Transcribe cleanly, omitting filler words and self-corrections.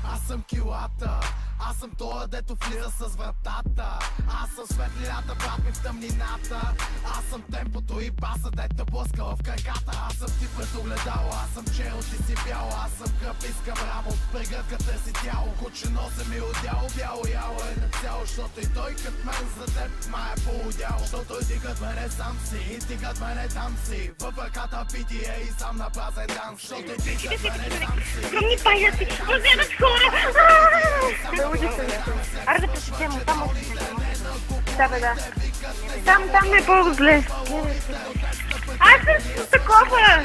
Аз съм килата, аз съм тоя, дето влиза с вратата. Аз съм светлината, брат ми в тъмнината. Аз съм темпото и баса, дето блъска в краката. Аз съм ти пред огледало, аз съм черно, ти си бяло. Аз съм кръв, искам рамо, прегръдка търси тяло. Куче носа ми одяло, бяло яло е на цяло. Защото и той кът мен за теб ма е полудяло. Защото и ти кът мене сам си, и ти кът мене там си. В ръката питие и сам на празен данс. Защото и ти кът мене сам си. Скромни паяци, въземат хора! Аре да пресечем, там отидем. Да, бе, да. Там е по-зле. Аз съм с такова!